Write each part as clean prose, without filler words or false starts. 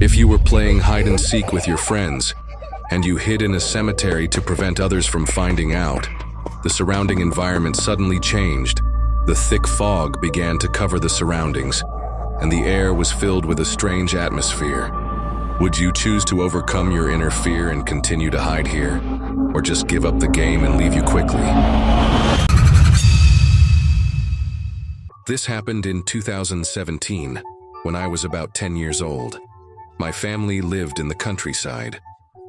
If you were playing hide and seek with your friends, and you hid in a cemetery to prevent others from finding out, the surrounding environment suddenly changed. The thick fog began to cover the surroundings, and the air was filled with a strange atmosphere. Would you choose to overcome your inner fear and continue to hide here, or just give up the game and leave you quickly? This happened in 2017, when I was about 10 years old. My family lived in the countryside.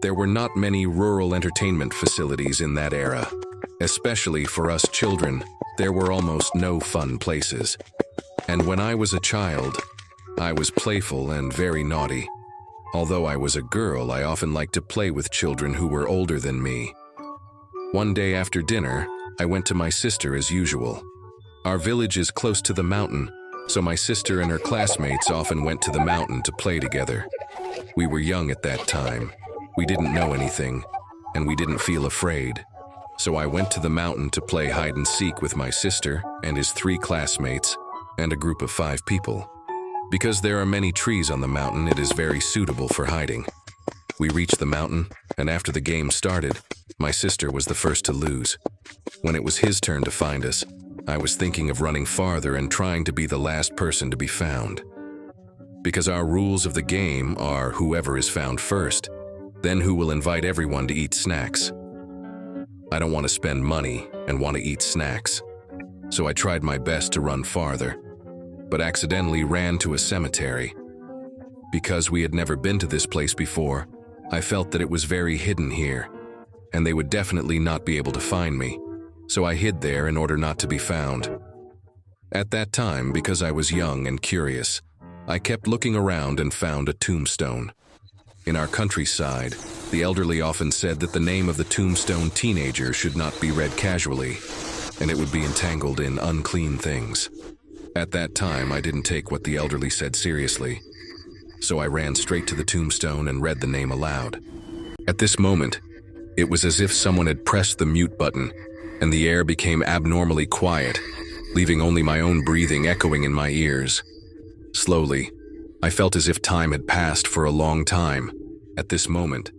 There were not many rural entertainment facilities in that era. Especially for us children, there were almost no fun places. And when I was a child, I was playful and very naughty. Although I was a girl, I often liked to play with children who were older than me. One day after dinner, I went to my sister as usual. Our village is close to the mountain, so my sister and her classmates often went to the mountain to play together. We were young at that time. We didn't know anything, and we didn't feel afraid. So I went to the mountain to play hide and seek with my sister and his 3 classmates and a group of 5 people. Because there are many trees on the mountain, it is very suitable for hiding. We reached the mountain, and after the game started, my sister was the first to lose. When it was his turn to find us, I was thinking of running farther and trying to be the last person to be found. Because our rules of the game are whoever is found first, then who will invite everyone to eat snacks. I don't want to spend money and want to eat snacks, so I tried my best to run farther, but accidentally ran to a cemetery. Because we had never been to this place before, I felt that it was very hidden here, and they would definitely not be able to find me, so I hid there in order not to be found. At that time, because I was young and curious, I kept looking around and found a tombstone. In our countryside, the elderly often said that the name of the tombstone teenager should not be read casually, and it would be entangled in unclean things. At that time, I didn't take what the elderly said seriously, so I ran straight to the tombstone and read the name aloud. At this moment, it was as if someone had pressed the mute button, and the air became abnormally quiet, leaving only my own breathing echoing in my ears. Slowly, I felt as if time had passed for a long time. At this moment,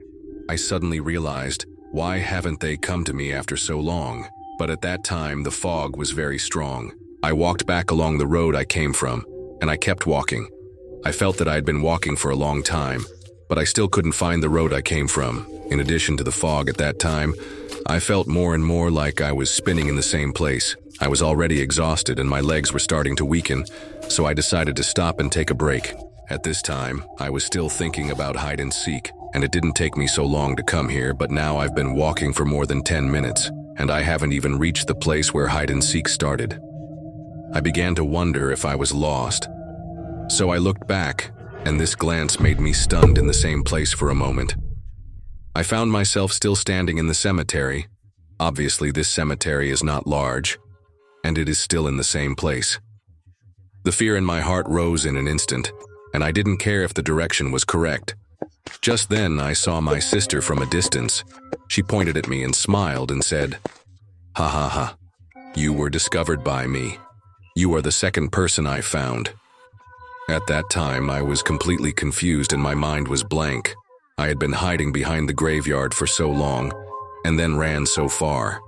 I suddenly realized, why haven't they come to me after so long? But at that time, the fog was very strong. I walked back along the road I came from, and I kept walking. I felt that I had been walking for a long time, but I still couldn't find the road I came from. In addition to the fog at that time, I felt more and more like I was spinning in the same place. I was already exhausted and my legs were starting to weaken, so I decided to stop and take a break. At this time, I was still thinking about hide and seek, and it didn't take me so long to come here, but now I've been walking for more than 10 minutes, and I haven't even reached the place where hide and seek started. I began to wonder if I was lost. So I looked back, and this glance made me stunned in the same place for a moment. I found myself still standing in the cemetery. Obviously, this cemetery is not large, and it is still in the same place. The fear in my heart rose in an instant, and I didn't care if the direction was correct. Just then, I saw my sister from a distance. She pointed at me and smiled and said, "Ha ha ha, you were discovered by me. You are the second person I found." At that time, I was completely confused and my mind was blank. I had been hiding behind the graveyard for so long, and then ran so far.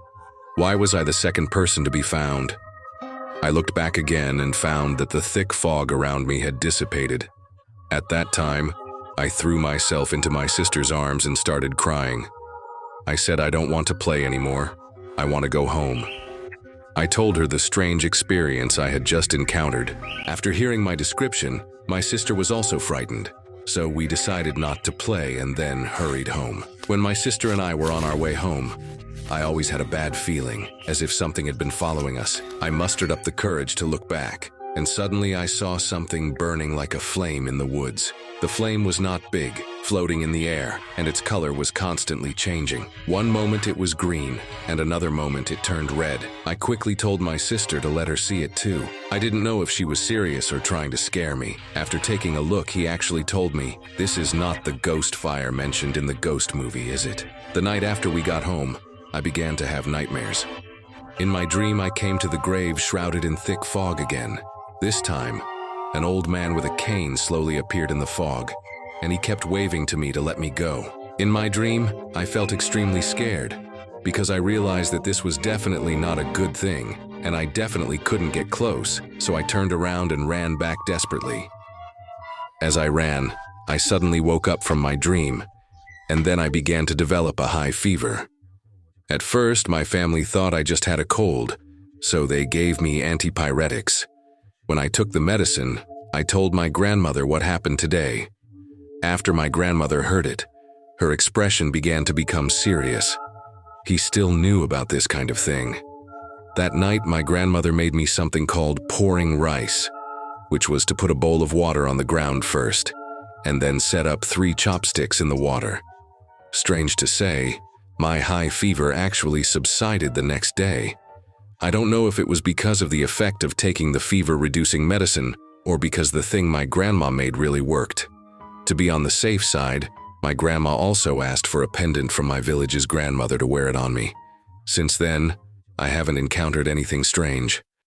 Why was I the second person to be found? I looked back again and found that the thick fog around me had dissipated. At that time, I threw myself into my sister's arms and started crying. I said I don't want to play anymore. I want to go home. I told her the strange experience I had just encountered. After hearing my description, my sister was also frightened, so we decided not to play and then hurried home. When my sister and I were on our way home, I always had a bad feeling, as if something had been following us. I mustered up the courage to look back, and suddenly I saw something burning like a flame in the woods. The flame was not big, floating in the air, and its color was constantly changing. One moment it was green, and another moment it turned red. I quickly told my sister to let her see it too. I didn't know if she was serious or trying to scare me. After taking a look, he actually told me, "This is not the ghost fire mentioned in the ghost movie, is it?" The night after we got home, I began to have nightmares. In my dream, I came to the grave shrouded in thick fog again. This time, an old man with a cane slowly appeared in the fog. and he kept waving to me to let me go. In my dream, I felt extremely scared because I realized that this was definitely not a good thing, and I definitely couldn't get close, so I turned around and ran back desperately. As I ran, I suddenly woke up from my dream, and then I began to develop a high fever. At first, my family thought I just had a cold, so they gave me antipyretics. When I took the medicine, I told my grandmother what happened today. After my grandmother heard it, her expression began to become serious. He still knew about this kind of thing. That night, my grandmother made me something called pouring rice, which was to put a bowl of water on the ground first, and then set up 3 chopsticks in the water. Strange to say, my high fever actually subsided the next day. I don't know if it was because of the effect of taking the fever-reducing medicine or because the thing my grandma made really worked. To be on the safe side, my grandma also asked for a pendant from my village's grandmother to wear it on me. Since then, I haven't encountered anything strange.